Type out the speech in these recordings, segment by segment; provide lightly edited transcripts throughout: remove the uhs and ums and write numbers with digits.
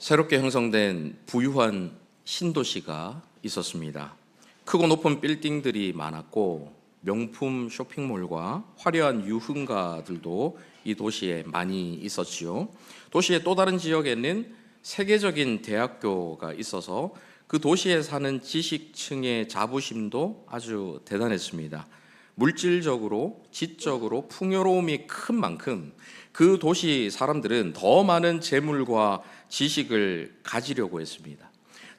새롭게 형성된 부유한 신도시가 있었습니다. 크고 높은 빌딩들이 많았고 명품 쇼핑몰과 화려한 유흥가들도 이 도시에 많이 있었지요. 도시의 또 다른 지역에는 세계적인 대학교가 있어서 그 도시에 사는 지식층의 자부심도 아주 대단했습니다. 물질적으로, 지적으로 풍요로움이 큰 만큼 그 도시 사람들은 더 많은 재물과 지식을 가지려고 했습니다.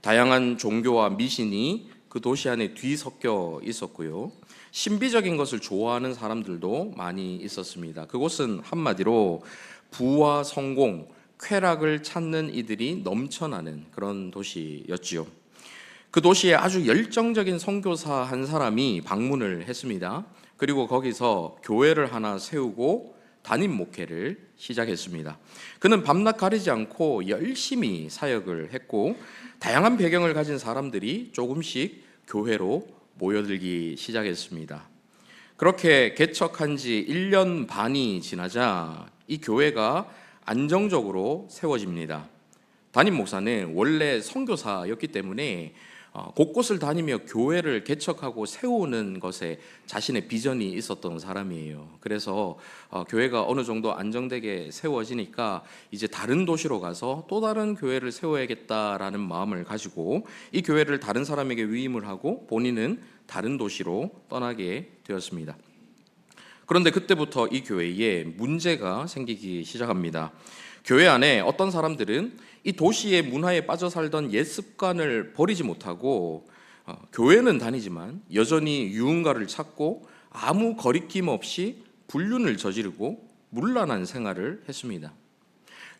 다양한 종교와 미신이 그 도시 안에 뒤섞여 있었고요. 신비적인 것을 좋아하는 사람들도 많이 있었습니다. 그곳은 한마디로 부와 성공, 쾌락을 찾는 이들이 넘쳐나는 그런 도시였지요. 그 도시에 아주 열정적인 선교사 한 사람이 방문을 했습니다. 그리고 거기서 교회를 하나 세우고 담임 목회를 시작했습니다. 그는 밤낮 가리지 않고 열심히 사역을 했고 다양한 배경을 가진 사람들이 조금씩 교회로 모여들기 시작했습니다. 그렇게 개척한 지 1년 반이 지나자 이 교회가 안정적으로 세워집니다. 담임 목사는 원래 선교사였기 때문에 곳곳을 다니며 교회를 개척하고 세우는 것에 자신의 비전이 있었던 사람이에요. 그래서 교회가 어느 정도 안정되게 세워지니까 이제 다른 도시로 가서 또 다른 교회를 세워야겠다라는 마음을 가지고 이 교회를 다른 사람에게 위임을 하고 본인은 다른 도시로 떠나게 되었습니다. 그런데 그때부터 이 교회에 문제가 생기기 시작합니다. 교회 안에 어떤 사람들은 이 도시의 문화에 빠져 살던 옛 습관을 버리지 못하고 교회는 다니지만 여전히 유흥가를 찾고 아무 거리낌 없이 불륜을 저지르고 문란한 생활을 했습니다.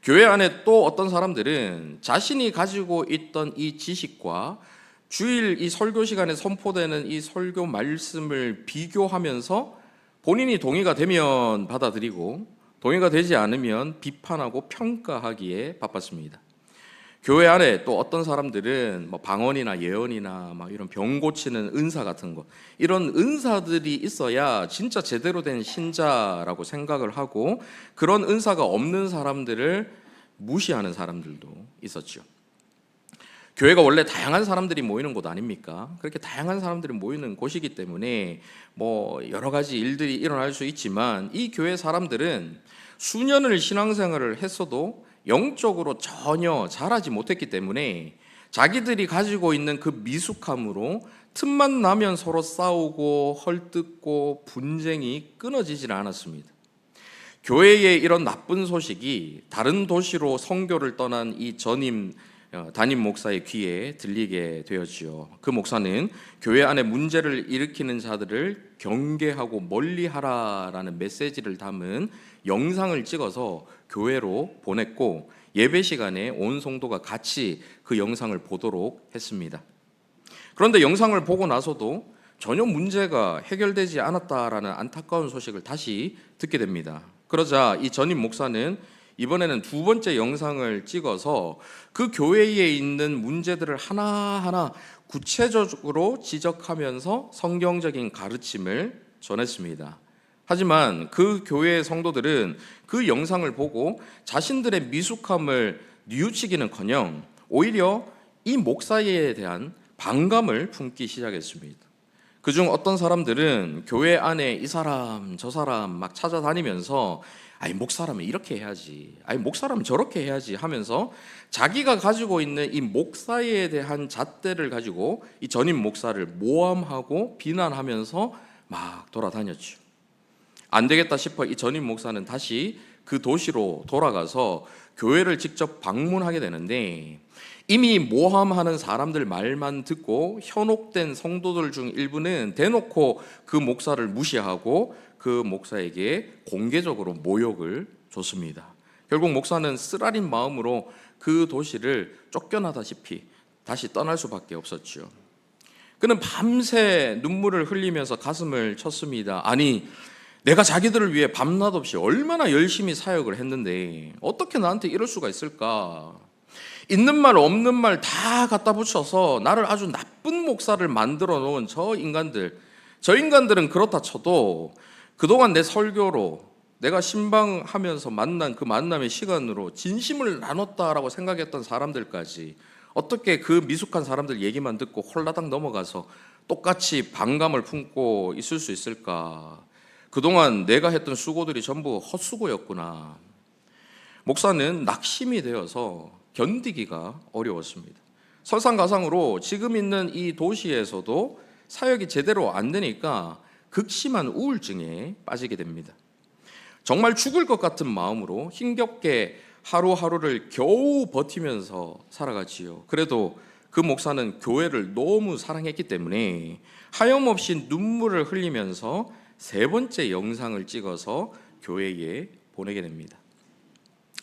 교회 안에 또 어떤 사람들은 자신이 가지고 있던 이 지식과 주일 이 설교 시간에 선포되는 이 설교 말씀을 비교하면서 본인이 동의가 되면 받아들이고 동의가 되지 않으면 비판하고 평가하기에 바빴습니다. 교회 안에 또 어떤 사람들은 방언이나 예언이나 이런 병 고치는 은사 같은 거, 이런 은사들이 있어야 진짜 제대로 된 신자라고 생각을 하고 그런 은사가 없는 사람들을 무시하는 사람들도 있었죠. 교회가 원래 다양한 사람들이 모이는 곳 아닙니까? 그렇게 다양한 사람들이 모이는 곳이기 때문에 여러 가지 일들이 일어날 수 있지만 이 교회 사람들은 수년을 신앙생활을 했어도 영적으로 전혀 자라지 못했기 때문에 자기들이 가지고 있는 그 미숙함으로 틈만 나면 서로 싸우고 헐뜯고 분쟁이 끊어지질 않았습니다. 교회의 이런 나쁜 소식이 다른 도시로 선교를 떠난 이 전임 담임 목사의 귀에 들리게 되었지요. 그 목사는 교회 안에 문제를 일으키는 자들을 경계하고 멀리하라라는 메시지를 담은 영상을 찍어서 교회로 보냈고 예배 시간에 온 성도가 같이 그 영상을 보도록 했습니다. 그런데 영상을 보고 나서도 전혀 문제가 해결되지 않았다라는 안타까운 소식을 다시 듣게 됩니다. 그러자 이 전임 목사는 이번에는 두 번째 영상을 찍어서 그 교회에 있는 문제들을 하나하나 구체적으로 지적하면서 성경적인 가르침을 전했습니다. 하지만 그 교회의 성도들은 그 영상을 보고 자신들의 미숙함을 뉘우치기는커녕 오히려 이 목사에 대한 반감을 품기 시작했습니다. 그중 어떤 사람들은 교회 안에 이 사람 저 사람 막 찾아다니면서 목사라면 이렇게 해야지, 목사라면 저렇게 해야지 하면서 자기가 가지고 있는 이 목사에 대한 잣대를 가지고 이 전임 목사를 모함하고 비난하면서 막 돌아다녔죠. 안 되겠다 싶어 이 전임 목사는 다시 그 도시로 돌아가서 교회를 직접 방문하게 되는데 이미 모함하는 사람들 말만 듣고 현혹된 성도들 중 일부는 대놓고 그 목사를 무시하고 그 목사에게 공개적으로 모욕을 줬습니다. 결국 목사는 쓰라린 마음으로 그 도시를 쫓겨나다시피 다시 떠날 수밖에 없었죠. 그는 밤새 눈물을 흘리면서 가슴을 쳤습니다. 아니, 내가 자기들을 위해 밤낮 없이 얼마나 열심히 사역을 했는데 어떻게 나한테 이럴 수가 있을까? 있는 말 없는 말 다 갖다 붙여서 나를 아주 나쁜 목사를 만들어 놓은 저 인간들은 그렇다 쳐도 그동안 내 설교로 내가 신방하면서 만난 그 만남의 시간으로 진심을 나눴다라고 생각했던 사람들까지 어떻게 그 미숙한 사람들 얘기만 듣고 홀라당 넘어가서 똑같이 반감을 품고 있을 수 있을까? 그동안 내가 했던 수고들이 전부 헛수고였구나. 목사는 낙심이 되어서 견디기가 어려웠습니다. 설상가상으로 지금 있는 이 도시에서도 사역이 제대로 안 되니까 극심한 우울증에 빠지게 됩니다. 정말 죽을 것 같은 마음으로 힘겹게 하루하루를 겨우 버티면서 살아가지요. 그래도 그 목사는 교회를 너무 사랑했기 때문에 하염없이 눈물을 흘리면서 3번째 영상을 찍어서 교회에 보내게 됩니다.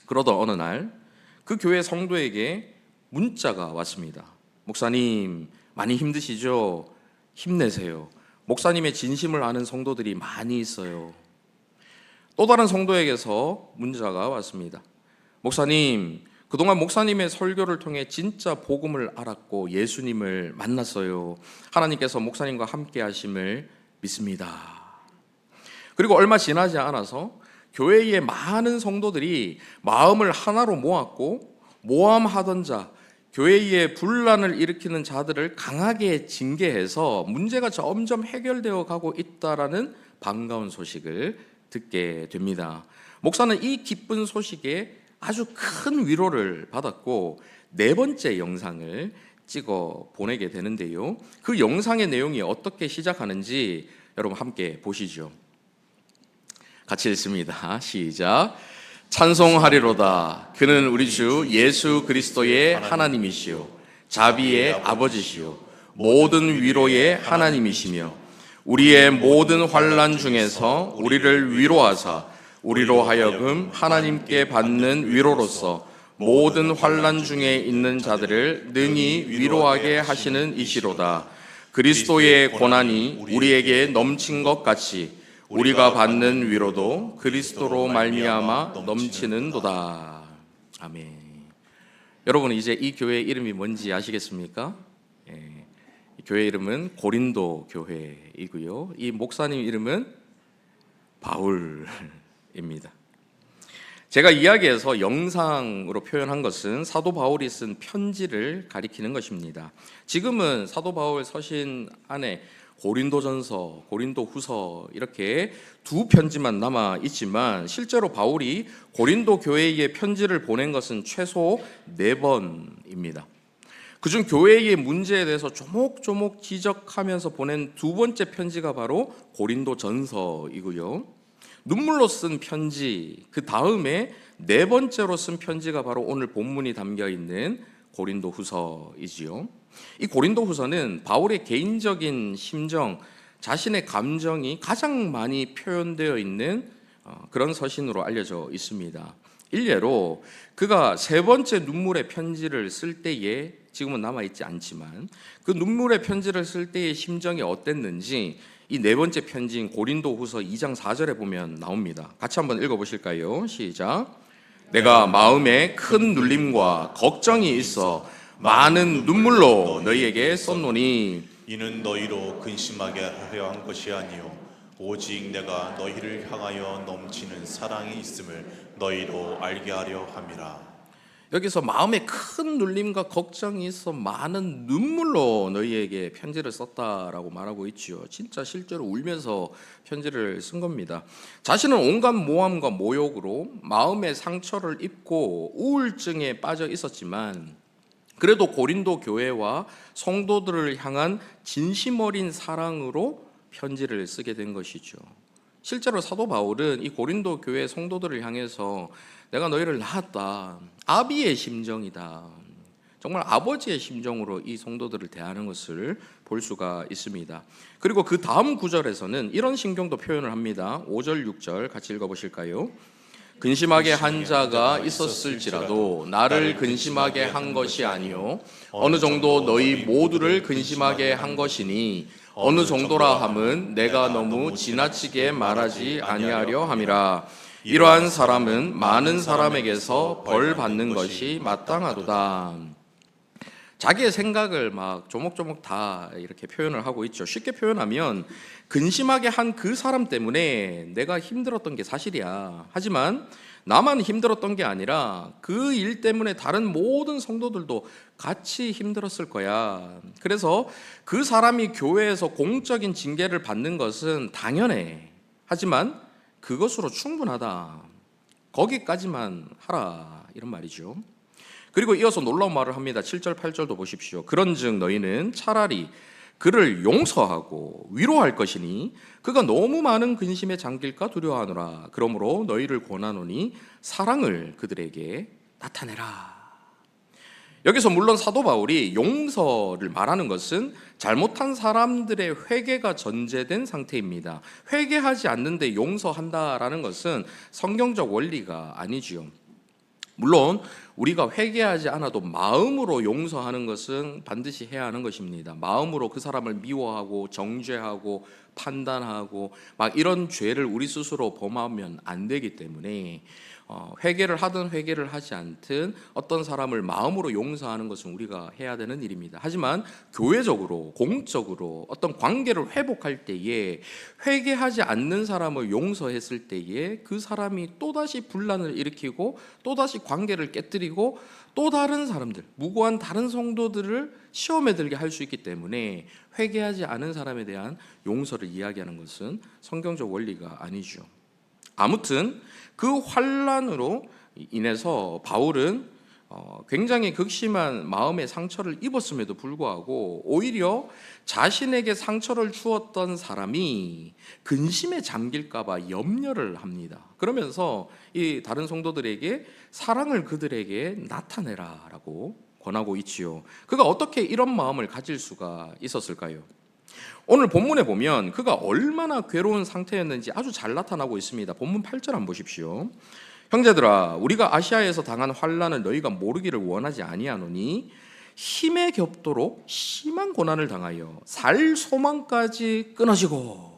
그러던 어느 날 그 교회 성도에게 문자가 왔습니다. 목사님, 많이 힘드시죠? 힘내세요. 목사님의 진심을 아는 성도들이 많이 있어요. 또 다른 성도에게서 문자가 왔습니다. 목사님, 그동안 목사님의 설교를 통해 진짜 복음을 알았고 예수님을 만났어요. 하나님께서 목사님과 함께 하심을 믿습니다. 그리고 얼마 지나지 않아서 교회의 많은 성도들이 마음을 하나로 모았고 모함하던 자, 교회의 분란을 일으키는 자들을 강하게 징계해서 문제가 점점 해결되어 가고 있다라는 반가운 소식을 듣게 됩니다. 목사는 이 기쁜 소식에 아주 큰 위로를 받았고 4번째 영상을 찍어 보내게 되는데요. 그 영상의 내용이 어떻게 시작하는지 여러분 함께 보시죠. 같이 읽습니다. 시작. 찬송하리로다. 그는 우리 주 예수 그리스도의 하나님이시요 자비의 아버지시요 모든 위로의 하나님이시며 우리의 모든 환난 중에서 우리를 위로하사 우리로 하여금 하나님께 받는 위로로서 모든 환난 중에 있는 자들을 능히 위로하게 하시는 이시로다. 그리스도의 고난이 우리에게 넘친 것 같이 우리가 받는 위로도 그리스도로 말미암아 넘치는도다. 아멘. 여러분 이제 이 교회 이름이 뭔지 아시겠습니까? 이 교회 이름은 고린도 교회이고요. 이 목사님 이름은 바울입니다. 제가 이야기에서 영상으로 표현한 것은 사도 바울이 쓴 편지를 가리키는 것입니다. 지금은 사도 바울 서신 안에 고린도전서, 고린도후서 이렇게 2편지만 남아 있지만 실제로 바울이 고린도 교회에 편지를 보낸 것은 최소 4번입니다. 그중 교회의 문제에 대해서 조목조목 지적하면서 보낸 2번째 편지가 바로 고린도전서이고요. 눈물로 쓴 편지, 그 다음에 4번째로 쓴 편지가 바로 오늘 본문이 담겨 있는 고린도후서이지요. 이 고린도후서는 바울의 개인적인 심정, 자신의 감정이 가장 많이 표현되어 있는 그런 서신으로 알려져 있습니다. 일례로 그가 3번째 눈물의 편지를 쓸 때에 지금은 남아있지 않지만 그 눈물의 편지를 쓸 때의 심정이 어땠는지 이 4번째 편지인 고린도후서 2장 4절에 보면 나옵니다. 같이 한번 읽어보실까요? 시작. 내가 마음에 큰 눌림과 걱정이 있어 많은 눈물로 너희에게 썼노니 이는 너희로 근심하게 하려 한 것이 아니요 오직 내가 너희를 향하여 넘치는 사랑이 있음을 너희로 알게 하려 함이라. 여기서 마음에 큰 눌림과 걱정이 있어 많은 눈물로 너희에게 편지를 썼다라고 말하고 있지요. 진짜 실제로 울면서 편지를 쓴 겁니다. 자신은 온갖 모함과 모욕으로 마음의 상처를 입고 우울증에 빠져 있었지만 그래도 고린도 교회와 성도들을 향한 진심 어린 사랑으로 편지를 쓰게 된 것이죠. 실제로 사도 바울은 이 고린도 교회 성도들을 향해서 내가 너희를 낳았다. 아비의 심정이다. 정말 아버지의 심정으로 이 성도들을 대하는 것을 볼 수가 있습니다. 그리고 그 다음 구절에서는 이런 심경도 표현을 합니다. 5절, 6절 같이 읽어보실까요? 근심하게 한 자가 있었을지라도 나를 근심하게 한 것이 아니요 어느 정도 너희 모두를 근심하게 한 것이니 어느 정도라 함은 내가 너무 지나치게 말하지 아니하려 함이라. 이러한 사람은 많은 사람에게서 벌 받는 것이 마땅하도다. 자기의 생각을 막 조목조목 다 이렇게 표현을 하고 있죠. 쉽게 표현하면 근심하게 한 그 사람 때문에 내가 힘들었던 게 사실이야. 하지만 나만 힘들었던 게 아니라 그 일 때문에 다른 모든 성도들도 같이 힘들었을 거야. 그래서 그 사람이 교회에서 공적인 징계를 받는 것은 당연해. 하지만 그것으로 충분하다. 거기까지만 하라. 이런 말이죠. 그리고 이어서 놀라운 말을 합니다. 7절 8절도 보십시오. 그런즉 너희는 차라리 그를 용서하고 위로할 것이니 그가 너무 많은 근심에 잠길까 두려워하노라. 그러므로 너희를 권하노니 사랑을 그들에게 나타내라. 여기서 물론 사도 바울이 용서를 말하는 것은 잘못한 사람들의 회개가 전제된 상태입니다. 회개하지 않는데 용서한다라는 것은 성경적 원리가 아니지요. 물론 우리가 회개하지 않아도 마음으로 용서하는 것은 반드시 해야 하는 것입니다. 마음으로 그 사람을 미워하고 정죄하고 판단하고 막 이런 죄를 우리 스스로 범하면 안 되기 때문에 회개를 하든 회개를 하지 않든 어떤 사람을 마음으로 용서하는 것은 우리가 해야 되는 일입니다. 하지만 교회적으로 공적으로 어떤 관계를 회복할 때에 회개하지 않는 사람을 용서했을 때에 그 사람이 또다시 분란을 일으키고 또다시 관계를 깨뜨리고 또 다른 사람들, 무고한 다른 성도들을 시험에 들게 할 수 있기 때문에 회개하지 않은 사람에 대한 용서를 이야기하는 것은 성경적 원리가 아니죠. 아무튼 그 환난으로 인해서 바울은 굉장히 극심한 마음의 상처를 입었음에도 불구하고 오히려 자신에게 상처를 주었던 사람이 근심에 잠길까 봐 염려를 합니다. 그러면서 이 다른 성도들에게 사랑을 그들에게 나타내라라고 권하고 있지요. 그가 어떻게 이런 마음을 가질 수가 있었을까요? 오늘 본문에 보면 그가 얼마나 괴로운 상태였는지 아주 잘 나타나고 있습니다. 본문 8절 한번 보십시오. 형제들아, 우리가 아시아에서 당한 환난을 너희가 모르기를 원하지 아니하노니 힘에 겹도록 심한 고난을 당하여 살 소망까지 끊어지고.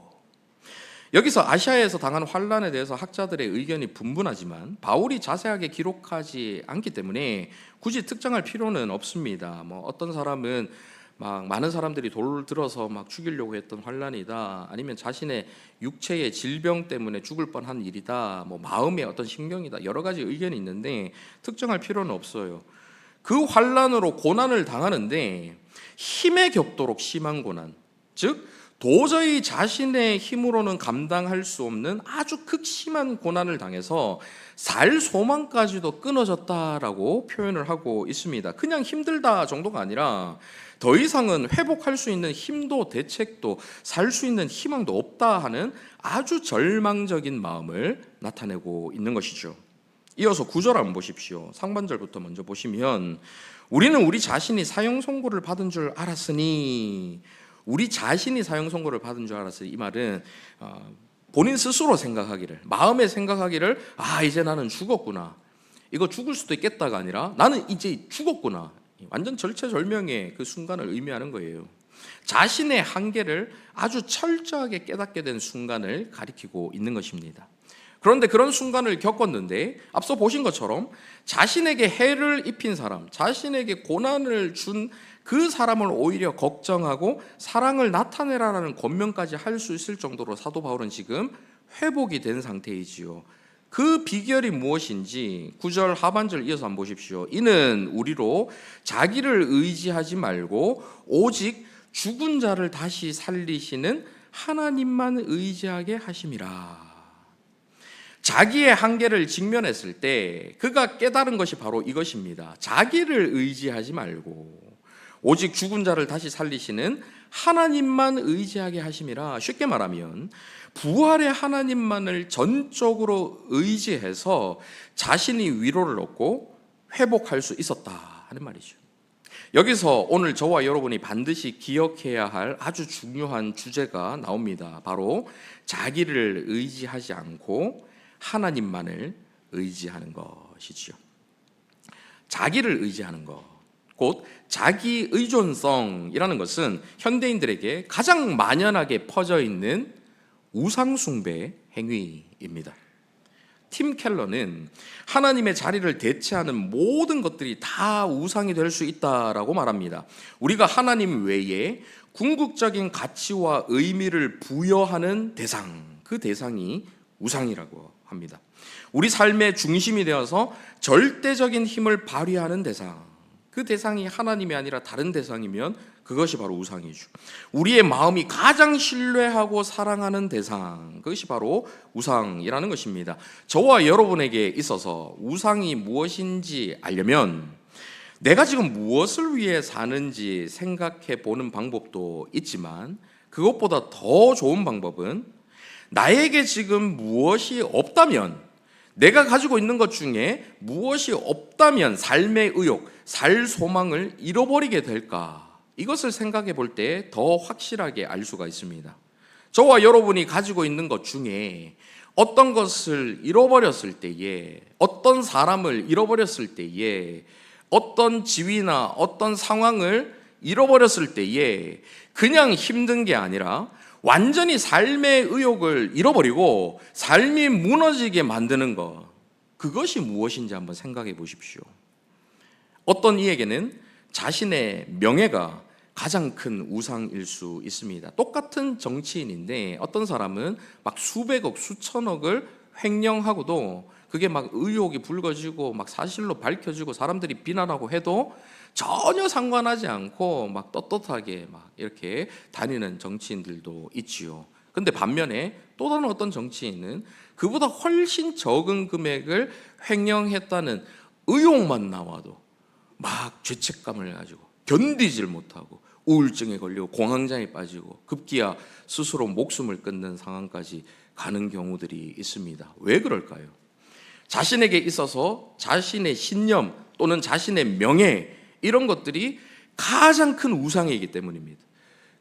여기서 아시아에서 당한 환난에 대해서 학자들의 의견이 분분하지만 바울이 자세하게 기록하지 않기 때문에 굳이 특정할 필요는 없습니다. 어떤 사람은 막 많은 사람들이 돌을 들어서 막 죽이려고 했던 환난이다, 아니면 자신의 육체의 질병 때문에 죽을 뻔한 일이다, 마음의 어떤 신경이다, 여러 가지 의견이 있는데 특정할 필요는 없어요. 그 환난으로 고난을 당하는데 힘에 겹도록 심한 고난, 즉 도저히 자신의 힘으로는 감당할 수 없는 아주 극심한 고난을 당해서 살 소망까지도 끊어졌다라고 표현을 하고 있습니다. 그냥 힘들다 정도가 아니라 더 이상은 회복할 수 있는 힘도 대책도 살 수 있는 희망도 없다 하는 아주 절망적인 마음을 나타내고 있는 것이죠. 이어서 9절 한번 보십시오. 상반절부터 먼저 보시면 우리는 우리 자신이 사형 선고를 받은 줄 알았으니, 우리 자신이 사형 선고를 받은 줄 알았으니, 이 말은 본인 스스로 생각하기를, 마음에 생각하기를, 이제 나는 죽었구나, 이거 죽을 수도 있겠다가 아니라 나는 이제 죽었구나, 완전 절체절명의 그 순간을 의미하는 거예요. 자신의 한계를 아주 철저하게 깨닫게 된 순간을 가리키고 있는 것입니다. 그런데 그런 순간을 겪었는데 앞서 보신 것처럼 자신에게 해를 입힌 사람, 자신에게 고난을 준 그 사람을 오히려 걱정하고 사랑을 나타내라라는 권면까지 할 수 있을 정도로 사도 바울은 지금 회복이 된 상태이지요. 그 비결이 무엇인지 9절 하반절 이어서 한번 보십시오. 이는 우리로 자기를 의지하지 말고 오직 죽은 자를 다시 살리시는 하나님만 의지하게 하심이라. 자기의 한계를 직면했을 때 그가 깨달은 것이 바로 이것입니다. 자기를 의지하지 말고 오직 죽은 자를 다시 살리시는 하나님만 의지하게 하심이라. 쉽게 말하면 부활의 하나님만을 전적으로 의지해서 자신이 위로를 얻고 회복할 수 있었다 하는 말이죠. 여기서 오늘 저와 여러분이 반드시 기억해야 할 아주 중요한 주제가 나옵니다. 바로 자기를 의지하지 않고 하나님만을 의지하는 것이지요. 자기를 의지하는 것, 곧 자기 의존성이라는 것은 현대인들에게 가장 만연하게 퍼져 있는 우상숭배 행위입니다. 팀 켈러는 하나님의 자리를 대체하는 모든 것들이 다 우상이 될 수 있다라고 말합니다. 우리가 하나님 외에 궁극적인 가치와 의미를 부여하는 대상, 그 대상이 우상이라고 합니다. 우리 삶의 중심이 되어서 절대적인 힘을 발휘하는 대상, 그 대상이 하나님이 아니라 다른 대상이면 그것이 바로 우상이죠. 우리의 마음이 가장 신뢰하고 사랑하는 대상, 그것이 바로 우상이라는 것입니다. 저와 여러분에게 있어서 우상이 무엇인지 알려면 내가 지금 무엇을 위해 사는지 생각해 보는 방법도 있지만, 그것보다 더 좋은 방법은 나에게 지금 무엇이 없다면, 내가 가지고 있는 것 중에 무엇이 없다면 삶의 의욕, 살 소망을 잃어버리게 될까, 이것을 생각해 볼 때 더 확실하게 알 수가 있습니다. 저와 여러분이 가지고 있는 것 중에 어떤 것을 잃어버렸을 때에, 어떤 사람을 잃어버렸을 때에, 어떤 지위나 어떤 상황을 잃어버렸을 때에 그냥 힘든 게 아니라 완전히 삶의 의욕을 잃어버리고 삶이 무너지게 만드는 것, 그것이 무엇인지 한번 생각해 보십시오. 어떤 이에게는 자신의 명예가 가장 큰 우상일 수 있습니다. 똑같은 정치인인데 어떤 사람은 막 수백억, 수천억을 횡령하고도 그게 막 의혹이 불거지고 막 사실로 밝혀지고 사람들이 비난하고 해도 전혀 상관하지 않고 막 떳떳하게 막 이렇게 다니는 정치인들도 있지요. 근데 반면에 또 다른 어떤 정치인은 그보다 훨씬 적은 금액을 횡령했다는 의혹만 나와도 막 죄책감을 가지고 견디질 못하고 우울증에 걸리고 공황장애 빠지고 급기야 스스로 목숨을 끊는 상황까지 가는 경우들이 있습니다. 왜 그럴까요? 자신에게 있어서 자신의 신념 또는 자신의 명예, 이런 것들이 가장 큰 우상이기 때문입니다.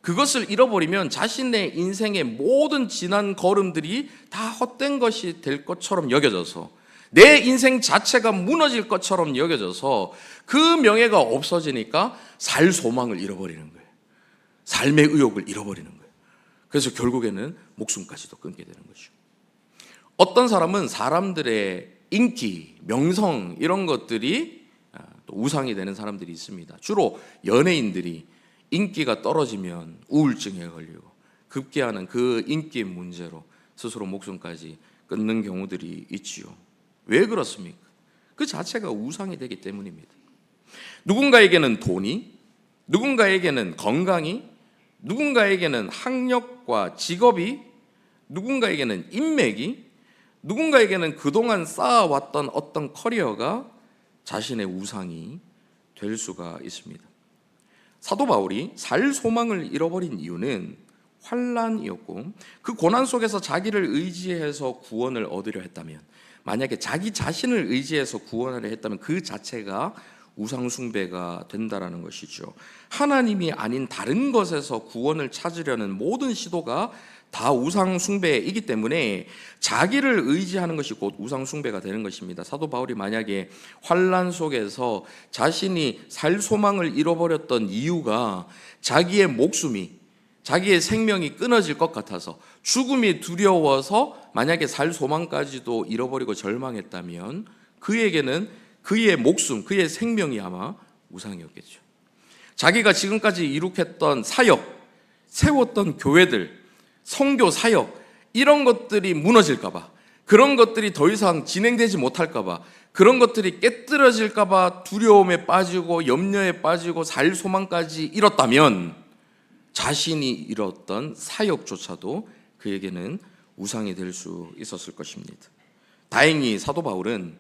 그것을 잃어버리면 자신의 인생의 모든 지난 걸음들이 다 헛된 것이 될 것처럼 여겨져서, 내 인생 자체가 무너질 것처럼 여겨져서 그 명예가 없어지니까 살 소망을 잃어버리는 거예요. 삶의 의욕을 잃어버리는 거예요. 그래서 결국에는 목숨까지도 끊게 되는 거죠. 어떤 사람은 사람들의 인기, 명성, 이런 것들이 또 우상이 되는 사람들이 있습니다. 주로 연예인들이 인기가 떨어지면 우울증에 걸리고 급기야는 그 인기 문제로 스스로 목숨까지 끊는 경우들이 있지요. 왜 그렇습니까? 그 자체가 우상이 되기 때문입니다. 누군가에게는 돈이, 누군가에게는 건강이, 누군가에게는 학력과 직업이, 누군가에게는 인맥이, 누군가에게는 그동안 쌓아왔던 어떤 커리어가 자신의 우상이 될 수가 있습니다. 사도 바울이 살 소망을 잃어버린 이유는 환난이었고, 그 고난 속에서 자기를 의지해서 구원을 얻으려 했다면, 만약에 자기 자신을 의지해서 구원하려 했다면 그 자체가 우상 숭배가 된다라는 것이죠. 하나님이 아닌 다른 것에서 구원을 찾으려는 모든 시도가 다 우상 숭배이기 때문에 자기를 의지하는 것이 곧 우상 숭배가 되는 것입니다. 사도 바울이 만약에 환난 속에서 자신이 살 소망을 잃어버렸던 이유가 자기의 목숨이, 자기의 생명이 끊어질 것 같아서, 죽음이 두려워서 만약에 살 소망까지도 잃어버리고 절망했다면 그에게는 그의 목숨, 그의 생명이 아마 우상이었겠죠. 자기가 지금까지 이룩했던 사역, 세웠던 교회들, 선교 사역, 이런 것들이 무너질까 봐, 그런 것들이 더 이상 진행되지 못할까 봐, 그런 것들이 깨뜨려질까 봐 두려움에 빠지고 염려에 빠지고 살 소망까지 잃었다면 자신이 잃었던 사역조차도 그에게는 우상이 될 수 있었을 것입니다. 다행히 사도 바울은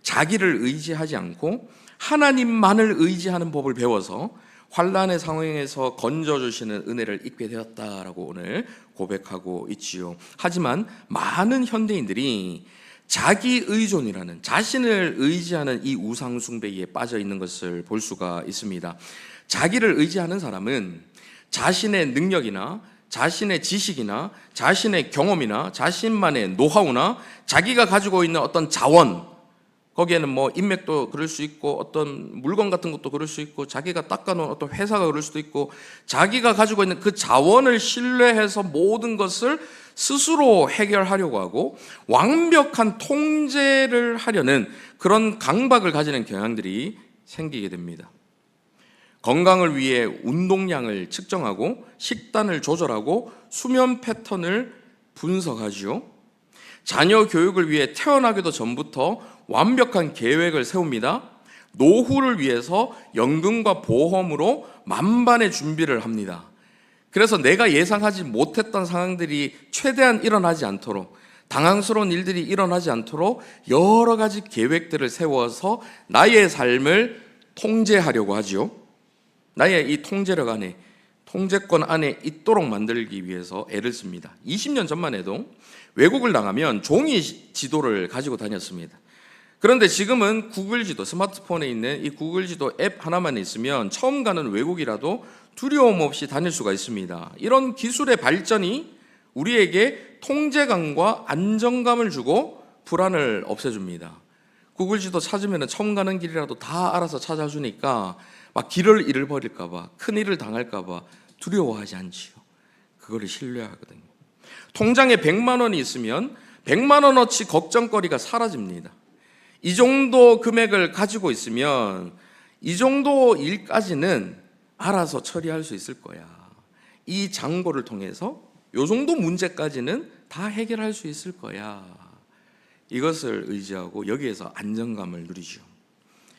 자기를 의지하지 않고 하나님만을 의지하는 법을 배워서 환난의 상황에서 건져주시는 은혜를 잊게 되었다라고 오늘 고백하고 있지요. 하지만 많은 현대인들이 자기 의존이라는, 자신을 의지하는 이 우상 숭배에 빠져 있는 것을 볼 수가 있습니다. 자기를 의지하는 사람은 자신의 능력이나 자신의 지식이나 자신의 경험이나 자신만의 노하우나 자기가 가지고 있는 어떤 자원, 거기에는 뭐 인맥도 그럴 수 있고 어떤 물건 같은 것도 그럴 수 있고 자기가 닦아놓은 어떤 회사가 그럴 수도 있고 자기가 가지고 있는 그 자원을 신뢰해서 모든 것을 스스로 해결하려고 하고 완벽한 통제를 하려는 그런 강박을 가지는 경향들이 생기게 됩니다. 건강을 위해 운동량을 측정하고 식단을 조절하고 수면 패턴을 분석하지요. 자녀 교육을 위해 태어나기도 전부터 완벽한 계획을 세웁니다. 노후를 위해서 연금과 보험으로 만반의 준비를 합니다. 그래서 내가 예상하지 못했던 상황들이 최대한 일어나지 않도록, 당황스러운 일들이 일어나지 않도록 여러 가지 계획들을 세워서 나의 삶을 통제하려고 하지요. 나의 이 통제력 안에, 통제권 안에 있도록 만들기 위해서 애를 씁니다. 20년 전만 해도 외국을 나가면 종이 지도를 가지고 다녔습니다. 그런데 지금은 구글 지도, 스마트폰에 있는 이 구글 지도 앱 하나만 있으면 처음 가는 외국이라도 두려움 없이 다닐 수가 있습니다. 이런 기술의 발전이 우리에게 통제감과 안정감을 주고 불안을 없애줍니다. 구글 지도 찾으면 처음 가는 길이라도 다 알아서 찾아주니까 막 길을 잃어버릴까 봐, 큰일을 당할까 봐 두려워하지 않지요. 그거를 신뢰하거든요. 통장에 100만 원이 있으면 100만 원어치 걱정거리가 사라집니다. 이 정도 금액을 가지고 있으면 이 정도 일까지는 알아서 처리할 수 있을 거야. 이 잔고를 통해서 이 정도 문제까지는 다 해결할 수 있을 거야. 이것을 의지하고 여기에서 안정감을 누리죠.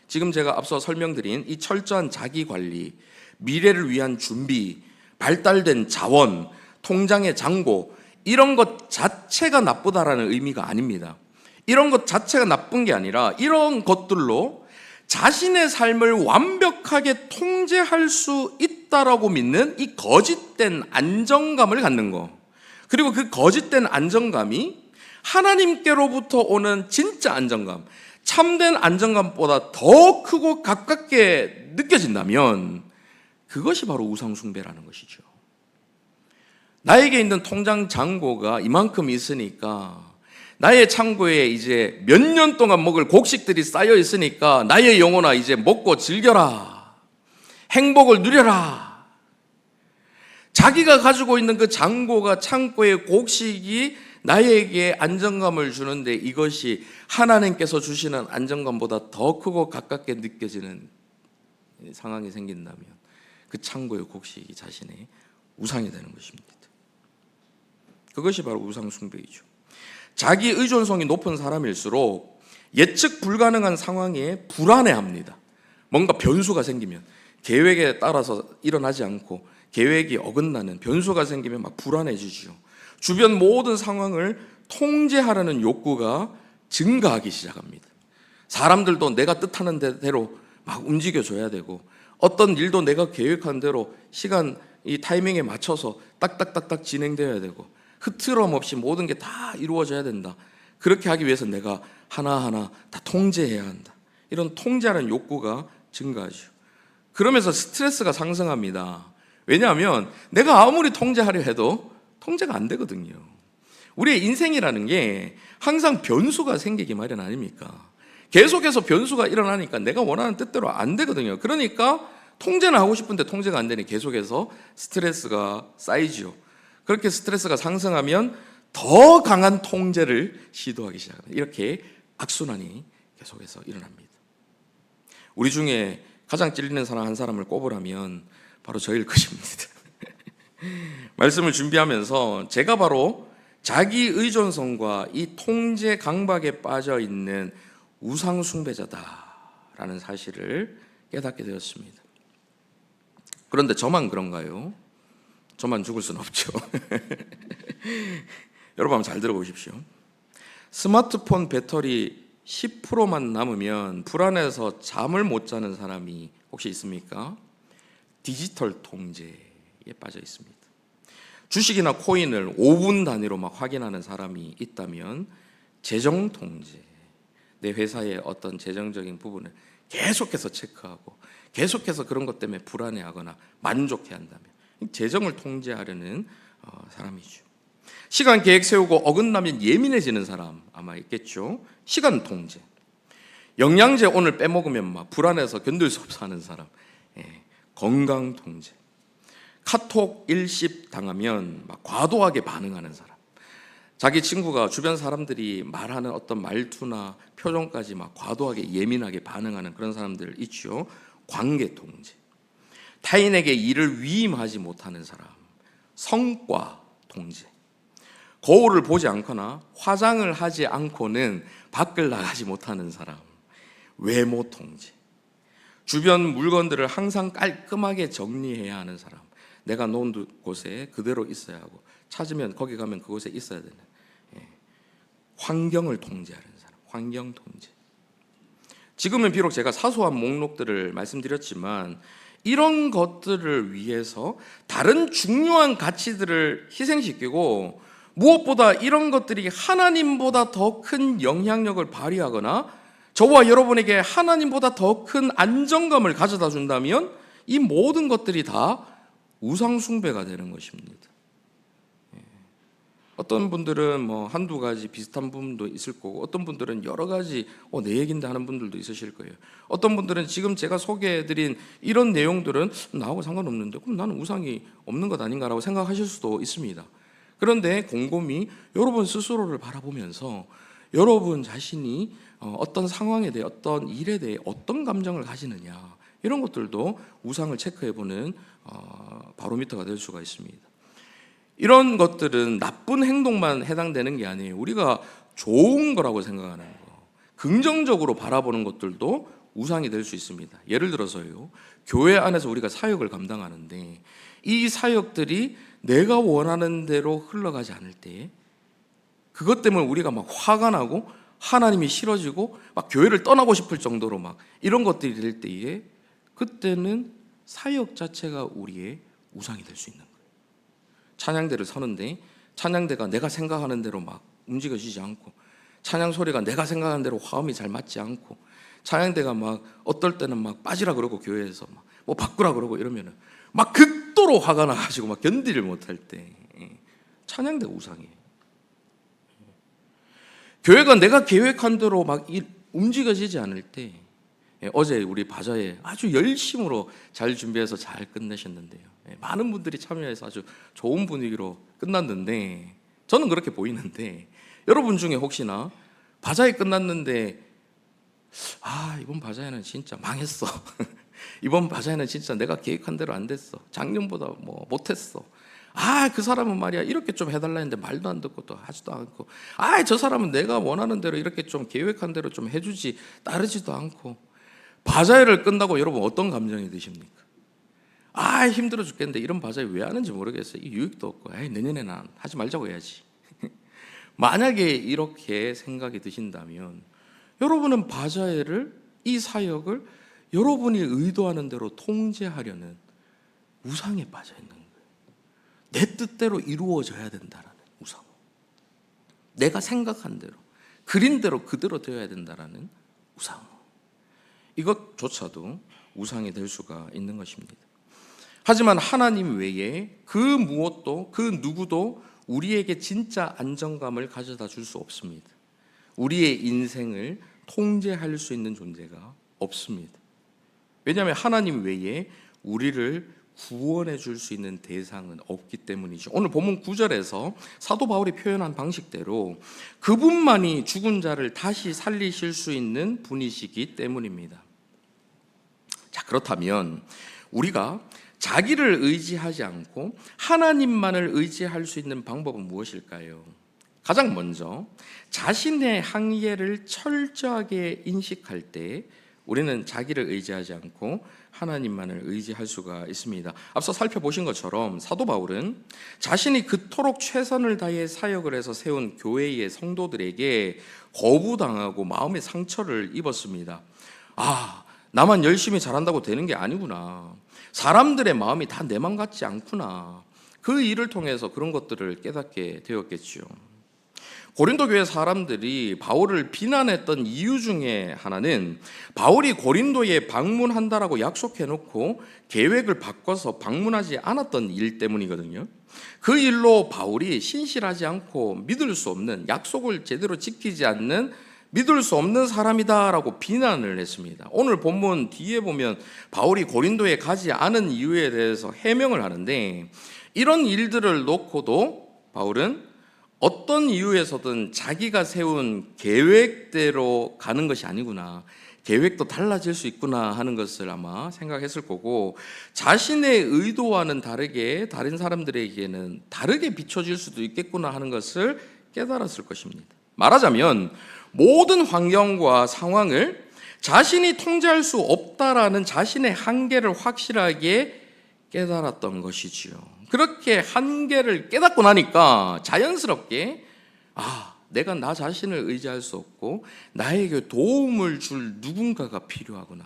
지금 제가 앞서 설명드린 이 철저한 자기관리, 미래를 위한 준비, 발달된 자원, 통장의 잔고, 이런 것 자체가 나쁘다라는 의미가 아닙니다. 이런 것 자체가 나쁜 게 아니라 이런 것들로 자신의 삶을 완벽하게 통제할 수 있다라고 믿는 이 거짓된 안정감을 갖는 거. 그리고 그 거짓된 안정감이 하나님께로부터 오는 진짜 안정감, 참된 안정감보다 더 크고 가깝게 느껴진다면 그것이 바로 우상숭배라는 것이죠. 나에게 있는 통장 잔고가 이만큼 있으니까, 나의 창고에 이제 몇 년 동안 먹을 곡식들이 쌓여 있으니까 나의 영혼아 이제 먹고 즐겨라, 행복을 누려라. 자기가 가지고 있는 그 잔고가, 창고의 곡식이 나에게 안정감을 주는데 이것이 하나님께서 주시는 안정감보다 더 크고 가깝게 느껴지는 상황이 생긴다면 그 창고의 곡식이 자신의 우상이 되는 것입니다. 그것이 바로 우상숭배이죠. 자기 의존성이 높은 사람일수록 예측 불가능한 상황에 불안해합니다. 뭔가 변수가 생기면, 계획에 따라서 일어나지 않고 계획이 어긋나는 변수가 생기면 막 불안해지죠. 주변 모든 상황을 통제하려는 욕구가 증가하기 시작합니다. 사람들도 내가 뜻하는 대로 막 움직여줘야 되고, 어떤 일도 내가 계획한 대로 시간, 이 타이밍에 맞춰서 딱딱딱딱 진행되어야 되고, 흐트럼 없이 모든 게 다 이루어져야 된다. 그렇게 하기 위해서 내가 하나하나 다 통제해야 한다. 이런 통제하는 욕구가 증가하죠. 그러면서 스트레스가 상승합니다. 왜냐하면 내가 아무리 통제하려 해도 통제가 안 되거든요. 우리의 인생이라는 게 항상 변수가 생기기 마련 아닙니까? 계속해서 변수가 일어나니까 내가 원하는 뜻대로 안 되거든요. 그러니까 통제는 하고 싶은데 통제가 안 되니 계속해서 스트레스가 쌓이지요. 그렇게 스트레스가 상승하면 더 강한 통제를 시도하기 시작합니다. 이렇게 악순환이 계속해서 일어납니다. 우리 중에 가장 찔리는 사람 한 사람을 꼽으라면 바로 저일 것입니다. 말씀을 준비하면서 제가 바로 자기 의존성과 이 통제 강박에 빠져 있는 우상 숭배자다라는 사실을 깨닫게 되었습니다. 그런데 저만 그런가요? 저만 죽을 수는 없죠. 여러분 한번 잘 들어보십시오. 스마트폰 배터리 10%만 남으면 불안해서 잠을 못 자는 사람이 혹시 있습니까? 디지털 통제에 빠져 있습니다. 주식이나 코인을 5분 단위로 막 확인하는 사람이 있다면 재정 통제, 내 회사의 어떤 재정적인 부분을 계속해서 체크하고 계속해서 그런 것 때문에 불안해하거나 만족해야 한다면 재정을 통제하려는 사람이죠. 시간 계획 세우고 어긋나면 예민해지는 사람 아마 있겠죠. 시간 통제. 영양제 오늘 빼먹으면 막 불안해서 견딜 수 없어 하는 사람. 건강 통제. 카톡 일십 당하면 막 과도하게 반응하는 사람. 자기 친구가 주변 사람들이 말하는 어떤 말투나 표정까지 막 과도하게 예민하게 반응하는 그런 사람들 있죠. 관계 통제. 타인에게 일을 위임하지 못하는 사람. 성과 통제. 거울을 보지 않거나 화장을 하지 않고는 밖을 나가지 못하는 사람. 외모 통제. 주변 물건들을 항상 깔끔하게 정리해야 하는 사람. 내가 놓은 곳에 그대로 있어야 하고 찾으면 거기 가면 그곳에 있어야 되는. 환경을 통제하는 사람. 환경 통제. 지금은 비록 제가 사소한 목록들을 말씀드렸지만 이런 것들을 위해서 다른 중요한 가치들을 희생시키고 무엇보다 이런 것들이 하나님보다 더 큰 영향력을 발휘하거나 저와 여러분에게 하나님보다 더 큰 안정감을 가져다 준다면 이 모든 것들이 다 우상숭배가 되는 것입니다. 어떤 분들은 뭐 한두 가지 비슷한 부분도 있을 거고 어떤 분들은 여러 가지 내 얘긴데 하는 분들도 있으실 거예요. 어떤 분들은 지금 제가 소개해드린 이런 내용들은 나하고 상관없는데 그럼 나는 우상이 없는 것 아닌가라고 생각하실 수도 있습니다. 그런데 곰곰이 여러분 스스로를 바라보면서 여러분 자신이 어떤 상황에 대해 어떤 일에 대해 어떤 감정을 가지느냐 이런 것들도 우상을 체크해보는 바로미터가 될 수가 있습니다. 이런 것들은 나쁜 행동만 해당되는 게 아니에요. 우리가 좋은 거라고 생각하는 거, 긍정적으로 바라보는 것들도 우상이 될 수 있습니다. 예를 들어서요, 교회 안에서 우리가 사역을 감당하는데 이 사역들이 내가 원하는 대로 흘러가지 않을 때 그것 때문에 우리가 막 화가 나고 하나님이 싫어지고 막 교회를 떠나고 싶을 정도로 막 이런 것들이 될 때에 그때는 사역 자체가 우리의 우상이 될 수 있는 거예요. 찬양대를 서는데 찬양대가 내가 생각하는 대로 막 움직여지지 않고 찬양 소리가 내가 생각하는 대로 화음이 잘 맞지 않고 찬양대가 막 어떨 때는 막 빠지라 그러고 교회에서 막 뭐 바꾸라 그러고 이러면은 막 극도로 화가 나가지고 막 견디를 못할 때 찬양대 우상이에요. 교회가 내가 계획한 대로 막 움직여지지 않을 때 어제 우리 바자회 아주 열심으로 잘 준비해서 잘 끝내셨는데요. 많은 분들이 참여해서 아주 좋은 분위기로 끝났는데 저는 그렇게 보이는데 여러분 중에 혹시나 바자회 끝났는데 이번 바자회는 진짜 망했어. 이번 바자회는 진짜 내가 계획한 대로 안 됐어. 작년보다 뭐 못했어. 그 사람은 말이야 이렇게 좀 해달라 했는데 말도 안 듣고 또 하지도 않고 저 사람은 내가 원하는 대로 이렇게 좀 계획한 대로 좀 해주지 따르지도 않고 바자회를 끝나고 여러분 어떤 감정이 드십니까? 힘들어 죽겠는데 이런 바자회 왜 하는지 모르겠어요. 이 유익도 없고 내년에는 하지 말자고 해야지. 만약에 이렇게 생각이 드신다면 여러분은 바자회를 이 사역을 여러분이 의도하는 대로 통제하려는 우상에 빠져 있는 거예요. 내 뜻대로 이루어져야 된다라는 우상. 내가 생각한 대로 그린 대로 그대로 되어야 된다라는 우상. 이것조차도 우상이 될 수가 있는 것입니다. 하지만 하나님 외에 그 무엇도 그 누구도 우리에게 진짜 안정감을 가져다 줄 수 없습니다. 우리의 인생을 통제할 수 있는 존재가 없습니다. 왜냐하면 하나님 외에 우리를 구원해 줄 수 있는 대상은 없기 때문이죠. 오늘 본문 9절에서 사도 바울이 표현한 방식대로 그분만이 죽은 자를 다시 살리실 수 있는 분이시기 때문입니다. 자, 그렇다면 우리가 자기를 의지하지 않고 하나님만을 의지할 수 있는 방법은 무엇일까요? 가장 먼저 자신의 한계를 철저하게 인식할 때 우리는 자기를 의지하지 않고 하나님만을 의지할 수가 있습니다. 앞서 살펴보신 것처럼 사도 바울은 자신이 그토록 최선을 다해 사역을 해서 세운 교회의 성도들에게 거부당하고 마음의 상처를 입었습니다. 나만 열심히 잘한다고 되는 게 아니구나. 사람들의 마음이 다 내 맘 같지 않구나. 그 일을 통해서 그런 것들을 깨닫게 되었겠죠. 고린도 교회 사람들이 바울을 비난했던 이유 중에 하나는 바울이 고린도에 방문한다라고 약속해놓고 계획을 바꿔서 방문하지 않았던 일 때문이거든요. 그 일로 바울이 신실하지 않고 믿을 수 없는, 약속을 제대로 지키지 않는 믿을 수 없는 사람이다라고 비난을 했습니다. 오늘 본문 뒤에 보면 바울이 고린도에 가지 않은 이유에 대해서 해명을 하는데, 이런 일들을 놓고도 바울은 어떤 이유에서든 자기가 세운 계획대로 가는 것이 아니구나, 계획도 달라질 수 있구나 하는 것을 아마 생각했을 거고, 자신의 의도와는 다르게 다른 사람들에게는 다르게 비춰질 수도 있겠구나 하는 것을 깨달았을 것입니다. 말하자면 모든 환경과 상황을 자신이 통제할 수 없다라는 자신의 한계를 확실하게 깨달았던 것이지요. 그렇게 한계를 깨닫고 나니까 자연스럽게 내가 나 자신을 의지할 수 없고 나에게 도움을 줄 누군가가 필요하구나,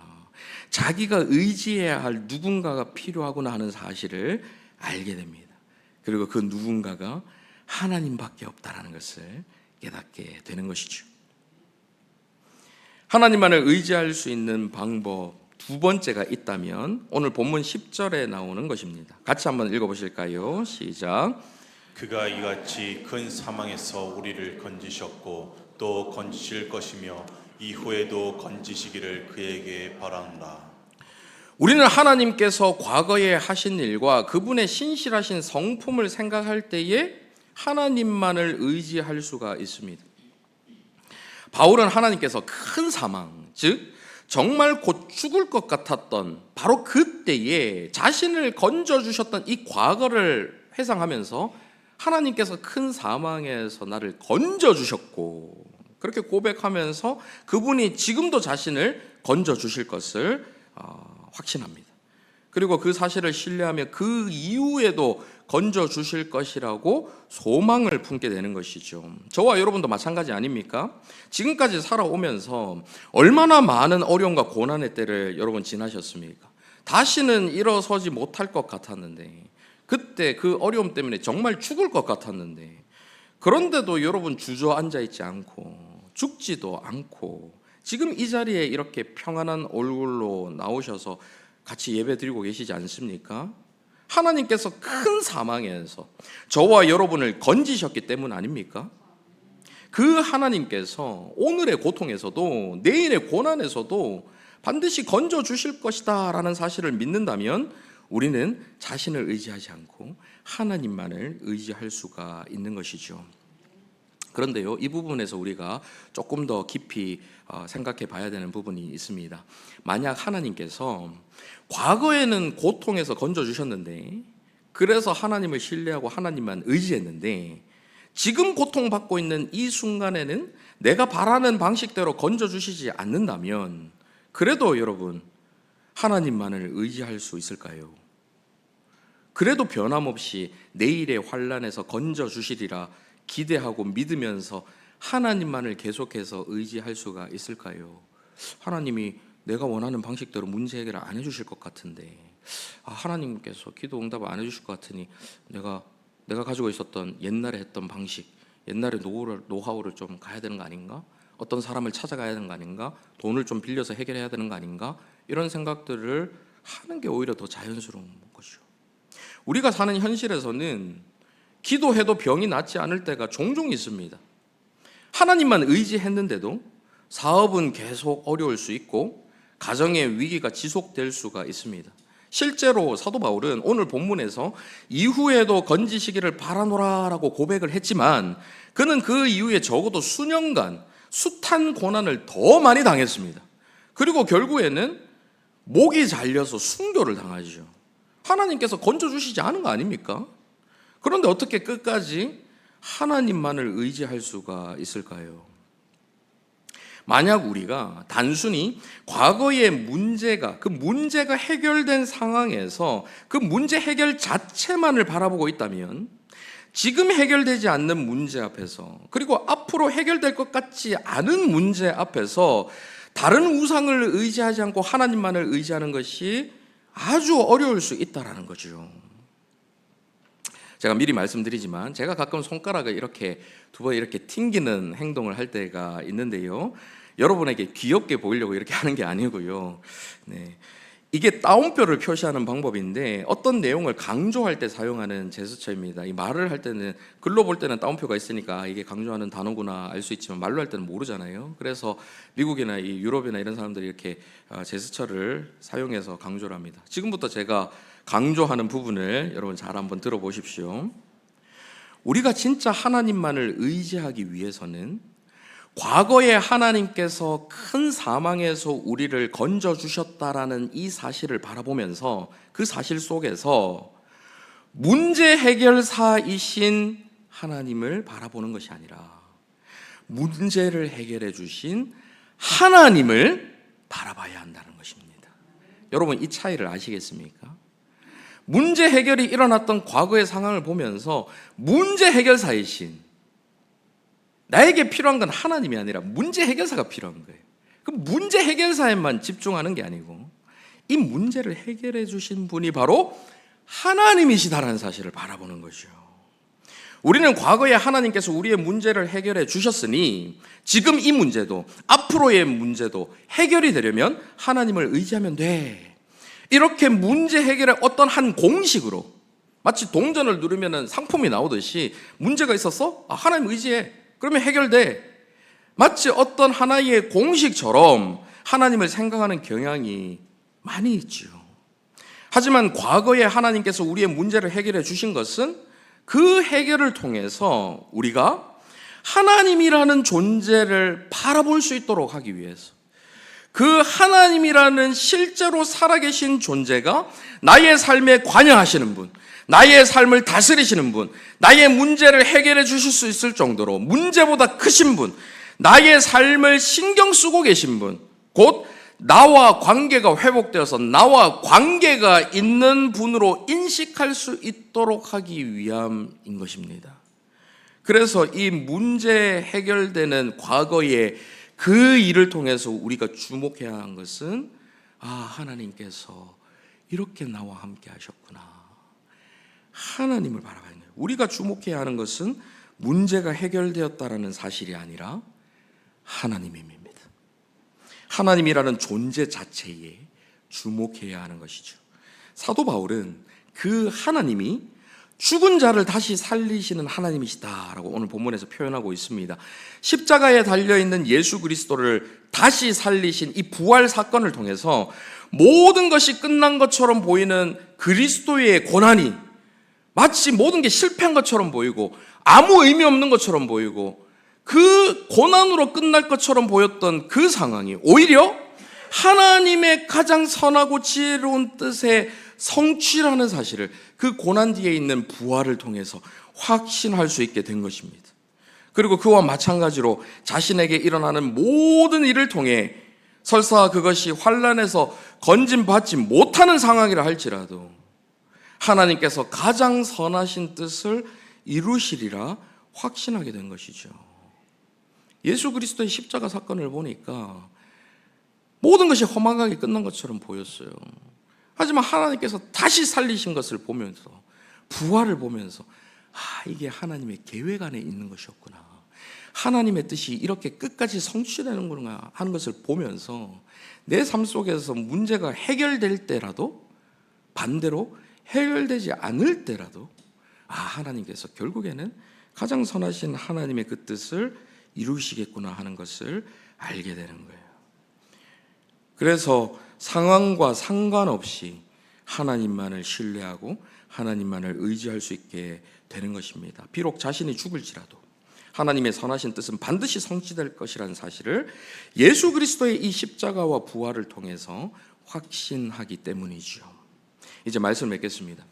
자기가 의지해야 할 누군가가 필요하구나 하는 사실을 알게 됩니다. 그리고 그 누군가가 하나님밖에 없다라는 것을 깨닫게 되는 것이죠. 하나님만을 의지할 수 있는 방법 두 번째가 있다면 오늘 본문 10절에 나오는 것입니다. 같이 한번 읽어보실까요? 시작. 그가 이같이 큰 사망에서 우리를 건지셨고 또 건지실 것이며 이후에도 건지시기를 그에게 바라노라. 우리는 하나님께서 과거에 하신 일과 그분의 신실하신 성품을 생각할 때에 하나님만을 의지할 수가 있습니다. 바울은 하나님께서 큰 사망, 즉 정말 곧 죽을 것 같았던 바로 그때에 자신을 건져주셨던 이 과거를 회상하면서 하나님께서 큰 사망에서 나를 건져주셨고, 그렇게 고백하면서 그분이 지금도 자신을 건져주실 것을 확신합니다. 그리고 그 사실을 신뢰하며 그 이후에도 건져주실 것이라고 소망을 품게 되는 것이죠. 저와 여러분도 마찬가지 아닙니까? 지금까지 살아오면서 얼마나 많은 어려움과 고난의 때를 여러분 지나셨습니까? 다시는 일어서지 못할 것 같았는데, 그때 그 어려움 때문에 정말 죽을 것 같았는데, 그런데도 여러분 주저앉아 있지 않고 죽지도 않고 지금 이 자리에 이렇게 평안한 얼굴로 나오셔서 같이 예배 드리고 계시지 않습니까? 하나님께서 큰 사망에서 저와 여러분을 건지셨기 때문 아닙니까? 그 하나님께서 오늘의 고통에서도 내일의 고난에서도 반드시 건져주실 것이다 라는 사실을 믿는다면 우리는 자신을 의지하지 않고 하나님만을 의지할 수가 있는 것이죠. 그런데요, 이 부분에서 우리가 조금 더 깊이 생각해 봐야 되는 부분이 있습니다. 만약 하나님께서 과거에는 고통에서 건져주셨는데, 그래서 하나님을 신뢰하고 하나님만 의지했는데, 지금 고통받고 있는 이 순간에는 내가 바라는 방식대로 건져주시지 않는다면, 그래도 여러분 하나님만을 의지할 수 있을까요? 그래도 변함없이 내일의 환난에서 건져주시리라 기대하고 믿으면서 하나님만을 계속해서 의지할 수가 있을까요? 하나님이 내가 원하는 방식대로 문제 해결을 안 해주실 것 같은데, 하나님께서 기도 응답을 안 해주실 것 같으니 내가 가지고 있었던 옛날에 했던 방식, 옛날의 노하우를 좀 가야 되는 거 아닌가? 어떤 사람을 찾아가야 되는 거 아닌가? 돈을 좀 빌려서 해결해야 되는 거 아닌가? 이런 생각들을 하는 게 오히려 더 자연스러운 것이죠. 우리가 사는 현실에서는 기도해도 병이 낫지 않을 때가 종종 있습니다. 하나님만 의지했는데도 사업은 계속 어려울 수 있고 가정의 위기가 지속될 수가 있습니다. 실제로 사도 바울은 오늘 본문에서 이후에도 건지시기를 바라노라라고 고백을 했지만 그는 그 이후에 적어도 수년간 숱한 고난을 더 많이 당했습니다. 그리고 결국에는 목이 잘려서 순교를 당하죠. 하나님께서 건져주시지 않은 거 아닙니까? 그런데 어떻게 끝까지 하나님만을 의지할 수가 있을까요? 만약 우리가 단순히 과거의 그 문제가 해결된 상황에서 그 문제 해결 자체만을 바라보고 있다면 지금 해결되지 않는 문제 앞에서, 그리고 앞으로 해결될 것 같지 않은 문제 앞에서 다른 우상을 의지하지 않고 하나님만을 의지하는 것이 아주 어려울 수 있다는 거죠. 제가 미리 말씀드리지만 제가 가끔 손가락을 이렇게 두 번 이렇게 튕기는 행동을 할 때가 있는데요, 여러분에게 귀엽게 보이려고 이렇게 하는 게 아니고요. 네. 이게 따옴표를 표시하는 방법인데 어떤 내용을 강조할 때 사용하는 제스처입니다. 이 말을 할 때는 글로 볼 때는 따옴표가 있으니까 이게 강조하는 단어구나 알 수 있지만 말로 할 때는 모르잖아요. 그래서 미국이나 이 유럽이나 이런 사람들이 이렇게 제스처를 사용해서 강조를 합니다. 지금부터 제가 강조하는 부분을 여러분 잘 한번 들어보십시오. 우리가 진짜 하나님만을 의지하기 위해서는 과거에 하나님께서 큰 사망에서 우리를 건져주셨다라는 이 사실을 바라보면서 그 사실 속에서 문제 해결사이신 하나님을 바라보는 것이 아니라 문제를 해결해 주신 하나님을 바라봐야 한다는 것입니다. 여러분 이 차이를 아시겠습니까? 문제 해결이 일어났던 과거의 상황을 보면서 문제 해결사이신 나에게 필요한 건 하나님이 아니라 문제 해결사가 필요한 거예요. 그 문제 해결사에만 집중하는 게 아니고 이 문제를 해결해 주신 분이 바로 하나님이시다라는 사실을 바라보는 거죠. 우리는 과거에 하나님께서 우리의 문제를 해결해 주셨으니 지금 이 문제도 앞으로의 문제도 해결이 되려면 하나님을 의지하면 돼. 이렇게 문제 해결의 어떤 한 공식으로 마치 동전을 누르면 상품이 나오듯이 문제가 있었어? 하나님 의지해. 그러면 해결돼. 마치 어떤 하나의 공식처럼 하나님을 생각하는 경향이 많이 있죠. 하지만 과거에 하나님께서 우리의 문제를 해결해 주신 것은 그 해결을 통해서 우리가 하나님이라는 존재를 바라볼 수 있도록 하기 위해서 그 하나님이라는 실제로 살아계신 존재가 나의 삶에 관여하시는 분, 나의 삶을 다스리시는 분, 나의 문제를 해결해 주실 수 있을 정도로 문제보다 크신 분, 나의 삶을 신경 쓰고 계신 분, 곧 나와 관계가 회복되어서 나와 관계가 있는 분으로 인식할 수 있도록 하기 위함인 것입니다. 그래서 이 문제 해결되는 과거의 그 일을 통해서 우리가 주목해야 하는 것은 하나님께서 이렇게 나와 함께 하셨구나. 하나님을 바라봐야 해요. 우리가 주목해야 하는 것은 문제가 해결되었다라는 사실이 아니라 하나님입니다. 하나님이라는 존재 자체에 주목해야 하는 것이죠. 사도 바울은 그 하나님이 죽은 자를 다시 살리시는 하나님이시다라고 오늘 본문에서 표현하고 있습니다. 십자가에 달려있는 예수 그리스도를 다시 살리신 이 부활 사건을 통해서 모든 것이 끝난 것처럼 보이는 그리스도의 고난이 마치 모든 게 실패한 것처럼 보이고 아무 의미 없는 것처럼 보이고 그 고난으로 끝날 것처럼 보였던 그 상황이 오히려 하나님의 가장 선하고 지혜로운 뜻의 성취라는 사실을 그 고난 뒤에 있는 부활을 통해서 확신할 수 있게 된 것입니다. 그리고 그와 마찬가지로 자신에게 일어나는 모든 일을 통해 설사 그것이 환난에서 건짐받지 못하는 상황이라 할지라도 하나님께서 가장 선하신 뜻을 이루시리라 확신하게 된 것이죠. 예수 그리스도의 십자가 사건을 보니까 모든 것이 허망하게 끝난 것처럼 보였어요. 하지만 하나님께서 다시 살리신 것을 보면서 부활을 보면서 이게 하나님의 계획 안에 있는 것이었구나. 하나님의 뜻이 이렇게 끝까지 성취되는구나 하는 것을 보면서 내 삶 속에서 문제가 해결될 때라도 반대로 해결되지 않을 때라도 하나님께서 결국에는 가장 선하신 하나님의 그 뜻을 이루시겠구나 하는 것을 알게 되는 거예요. 그래서 상황과 상관없이 하나님만을 신뢰하고 하나님만을 의지할 수 있게 되는 것입니다. 비록 자신이 죽을지라도 하나님의 선하신 뜻은 반드시 성취될 것이라는 사실을 예수 그리스도의 이 십자가와 부활을 통해서 확신하기 때문이죠. 이제 말씀을 맺겠습니다.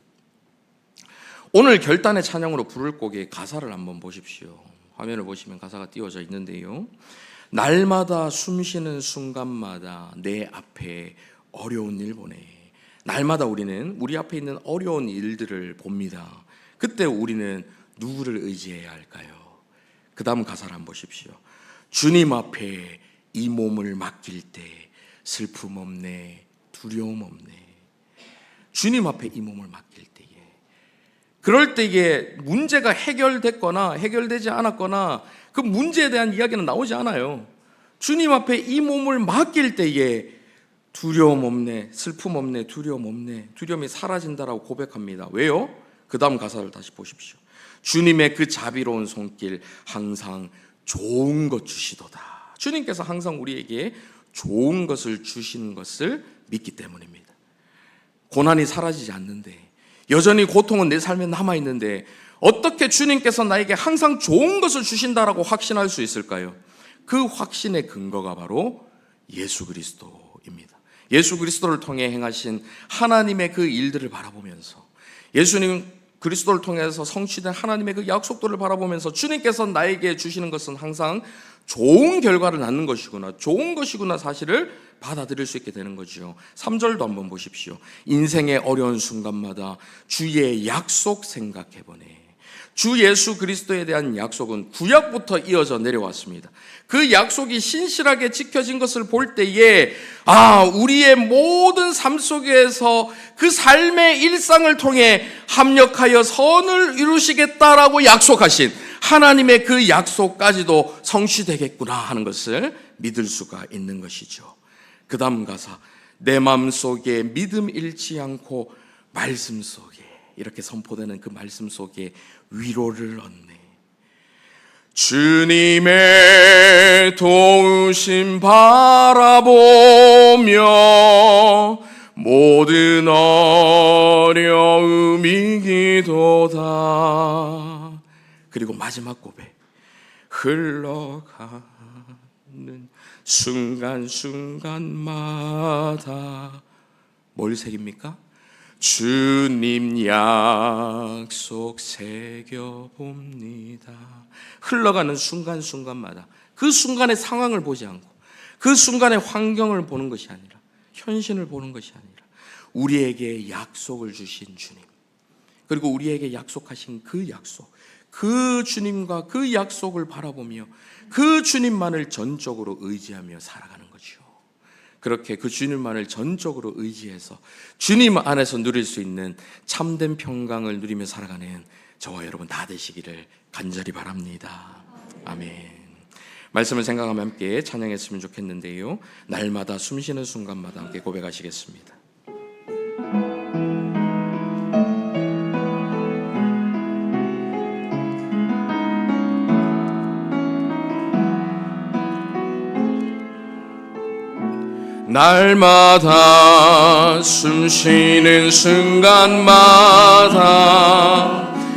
오늘 결단의 찬양으로 부를 곡의 가사를 한번 보십시오. 화면을 보시면 가사가 띄워져 있는데요. 날마다 숨쉬는 순간마다 내 앞에 어려운 일 보내. 날마다 우리는 우리 앞에 있는 어려운 일들을 봅니다. 그때 우리는 누구를 의지해야 할까요? 그 다음 가사를 한번 보십시오. 주님 앞에 이 몸을 맡길 때 슬픔 없네, 두려움 없네. 주님 앞에 이 몸을 맡길 때에, 그럴 때에 문제가 해결됐거나 해결되지 않았거나 그 문제에 대한 이야기는 나오지 않아요. 주님 앞에 이 몸을 맡길 때에 두려움 없네, 슬픔 없네, 두려움 없네. 두려움이 사라진다라고 고백합니다. 왜요? 그 다음 가사를 다시 보십시오. 주님의 그 자비로운 손길 항상 좋은 것 주시도다. 주님께서 항상 우리에게 좋은 것을 주시는 것을 믿기 때문입니다. 고난이 사라지지 않는데, 여전히 고통은 내 삶에 남아있는데 어떻게 주님께서 나에게 항상 좋은 것을 주신다라고 확신할 수 있을까요? 그 확신의 근거가 바로 예수 그리스도입니다. 예수 그리스도를 통해 행하신 하나님의 그 일들을 바라보면서, 예수님 그리스도를 통해서 성취된 하나님의 그 약속들을 바라보면서 주님께서 나에게 주시는 것은 항상 좋은 결과를 낳는 것이구나, 좋은 것이구나 사실을 받아들일 수 있게 되는 거죠. 3절도 한번 보십시오. 인생의 어려운 순간마다 주의 약속 생각해보네. 주 예수 그리스도에 대한 약속은 구약부터 이어져 내려왔습니다. 그 약속이 신실하게 지켜진 것을 볼 때에 우리의 모든 삶 속에서 그 삶의 일상을 통해 합력하여 선을 이루시겠다라고 약속하신 하나님의 그 약속까지도 성취되겠구나 하는 것을 믿을 수가 있는 것이죠. 그 다음 가사, 내 마음속에 믿음 잃지 않고 말씀 속에, 이렇게 선포되는 그 말씀 속에 위로를 얻네. 주님의 도우심 바라보며 모든 어려움 이기도다. 그리고 마지막 고백, 흘러가는 순간순간마다 뭘 새깁니까? 주님 약속 새겨봅니다. 흘러가는 순간순간마다 그 순간의 상황을 보지 않고 그 순간의 환경을 보는 것이 아니라, 현실을 보는 것이 아니라 우리에게 약속을 주신 주님, 그리고 우리에게 약속하신 그 약속, 그 주님과 그 약속을 바라보며 그 주님만을 전적으로 의지하며 살아가는 거죠. 그렇게 그 주님만을 전적으로 의지해서 주님 안에서 누릴 수 있는 참된 평강을 누리며 살아가는 저와 여러분 다 되시기를 간절히 바랍니다. 아멘. 말씀을 생각하며 함께 찬양했으면 좋겠는데요, 날마다 숨쉬는 순간마다 함께 고백하시겠습니다. 날마다 숨쉬는 순간마다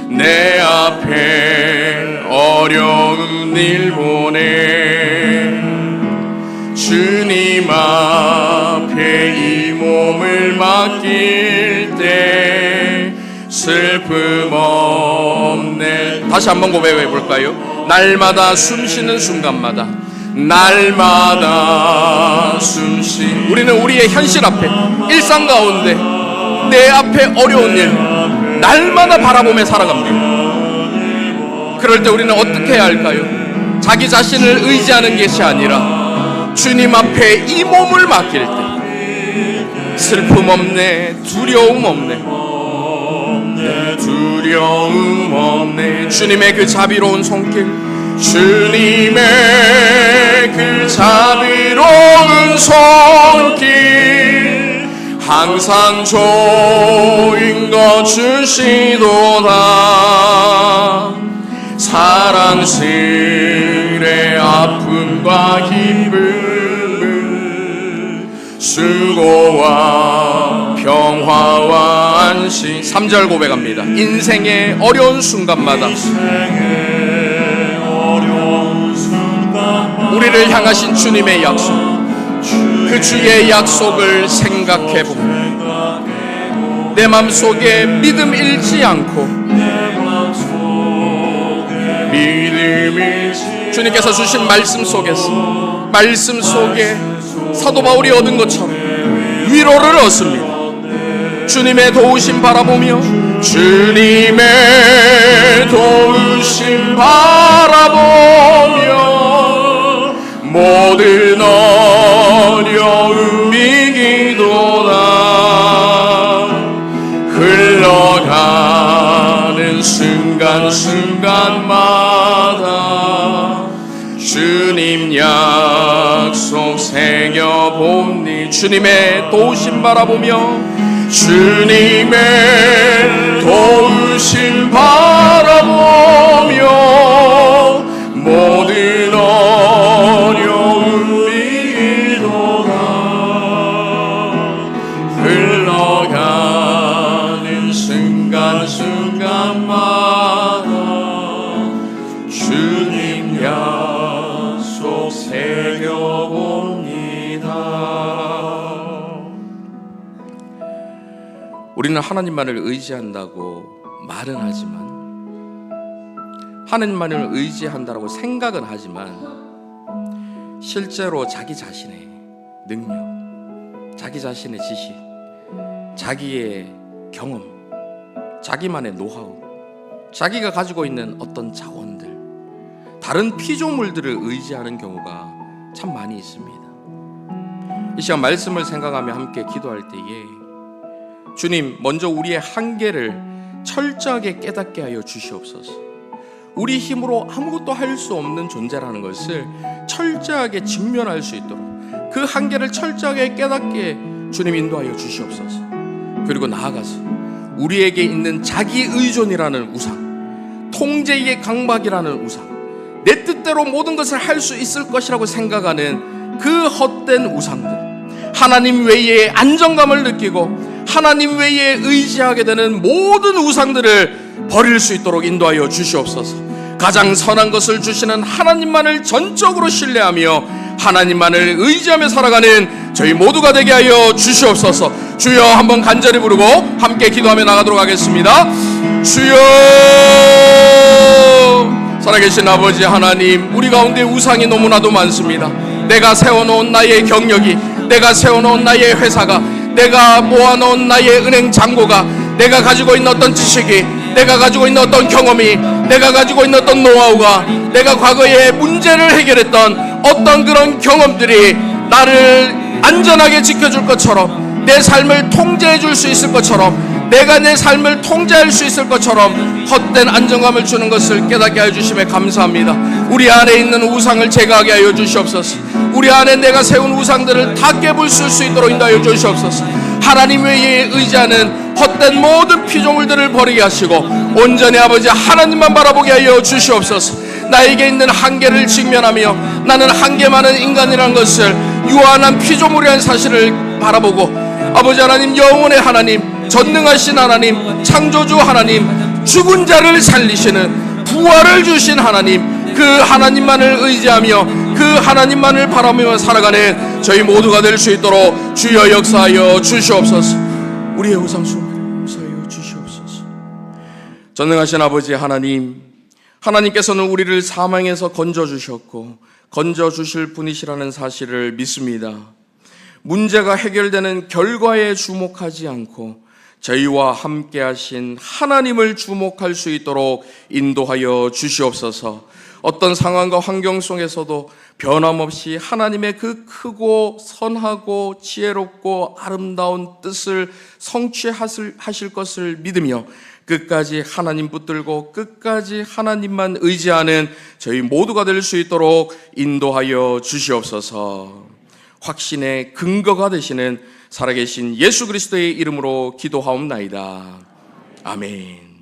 내 앞에 어려운 일 보내 주님 앞에 이 몸을 맡길 때 슬픔 없네. 다시 한번 고백해 볼까요? 날마다 숨쉬는 순간마다, 날마다 숨쉬는, 우리는 우리의 현실 앞에, 일상 가운데 내 앞에 어려운 일 날마다 바라보며 살아갑니다. 그럴 때 우리는 어떻게 해야 할까요? 자기 자신을 의지하는 것이 아니라 주님 앞에 이 몸을 맡길 때 슬픔 없네, 두려움 없네, 두려움 없네. 주님의 그 자비로운 손길, 주님의 그 자비로운 손길 항상 좋은 것 주시도다. 사랑스레 아픔과 기쁨을, 수고와 평화와 안식. 3절 고백합니다. 인생의 어려운 순간마다 우리를 향하신 주님의 약속, 그 주의 약속을 생각해보고 내 맘속에 믿음 잃지 않고, 주님께서 주신 말씀 속에서, 말씀 속에 사도 바울이 얻은 것처럼 위로를 얻습니다. 주님의 도우심 바라보며, 주님의 도우심 바라보며 모든 어려움 이기도다. 흘러가는 순간순간마다 주님 약속 새겨봅니. 주님의 도우심 바라보며 주님의 도우심 바라보며 모든 어려움 미도다 흘러가는 순간순간마다 주님 약속 새겨봅니다. 우리는 하나님만을 의지한다고 말은 하지만, 하나님만을 의지한다고 생각은 하지만, 실제로 자기 자신의 능력, 자기 자신의 지식, 자기의 경험, 자기만의 노하우, 자기가 가지고 있는 어떤 자원들, 다른 피조물들을 의지하는 경우가 참 많이 있습니다. 이 시간 말씀을 생각하며 함께 기도할 때에 주님, 먼저 우리의 한계를 철저하게 깨닫게 하여 주시옵소서. 우리 힘으로 아무것도 할 수 없는 존재라는 것을 철저하게 직면할 수 있도록 그 한계를 철저하게 깨닫게 주님 인도하여 주시옵소서. 그리고 나아가서 우리에게 있는 자기 의존이라는 우상, 통제의 강박이라는 우상, 내 뜻대로 모든 것을 할 수 있을 것이라고 생각하는 그 헛된 우상들, 하나님 외에 안정감을 느끼고 하나님 외에 의지하게 되는 모든 우상들을 버릴 수 있도록 인도하여 주시옵소서. 가장 선한 것을 주시는 하나님만을 전적으로 신뢰하며 하나님만을 의지하며 살아가는 저희 모두가 되게 하여 주시옵소서. 주여, 한번 간절히 부르고 함께 기도하며 나가도록 하겠습니다. 주여, 살아계신 아버지 하나님, 우리 가운데 우상이 너무나도 많습니다. 내가 세워놓은 나의 경력이, 내가 세워놓은 나의 회사가, 내가 모아놓은 나의 은행 잔고가, 내가 가지고 있는 어떤 지식이, 내가 가지고 있는 어떤 경험이, 내가 가지고 있는 어떤 노하우가, 내가 과거에 문제를 해결했던 어떤 그런 경험들이 나를 안전하게 지켜줄 것처럼, 내 삶을 통제해 줄 수 있을 것처럼, 내가 내 삶을 통제할 수 있을 것처럼 헛된 안정감을 주는 것을 깨닫게 하여 주심에 감사합니다. 우리 안에 있는 우상을 제거하게 하여 주시옵소서. 우리 안에 내가 세운 우상들을 다 깨부술 수 있도록 인도하여 주시옵소서. 하나님 외에 의지하는 헛된 모든 피조물들을 버리게 하시고 온전히 아버지 하나님만 바라보게 하여 주시옵소서. 나에게 있는 한계를 직면하며 나는 한계 많은 인간이라는 것을, 유한한 피조물이라는 사실을 바라보고 아버지 하나님, 영혼의 하나님, 전능하신 하나님, 창조주 하나님, 죽은 자를 살리시는 부활을 주신 하나님, 그 하나님만을 의지하며 그 하나님만을 바라보며 살아가는 저희 모두가 될 수 있도록 주여 역사하여 주시옵소서. 우리의 우상숭배를 용서하여 주시옵소서. 전능하신 아버지 하나님, 하나님께서는 우리를 사망에서 건져주셨고 건져주실 분이시라는 사실을 믿습니다. 문제가 해결되는 결과에 주목하지 않고 저희와 함께 하신 하나님을 주목할 수 있도록 인도하여 주시옵소서. 어떤 상황과 환경 속에서도 변함없이 하나님의 그 크고 선하고 지혜롭고 아름다운 뜻을 성취하실 것을 믿으며 끝까지 하나님 붙들고 끝까지 하나님만 의지하는 저희 모두가 될 수 있도록 인도하여 주시옵소서. 확신의 근거가 되시는 살아계신 예수 그리스도의 이름으로 기도하옵나이다. 아멘.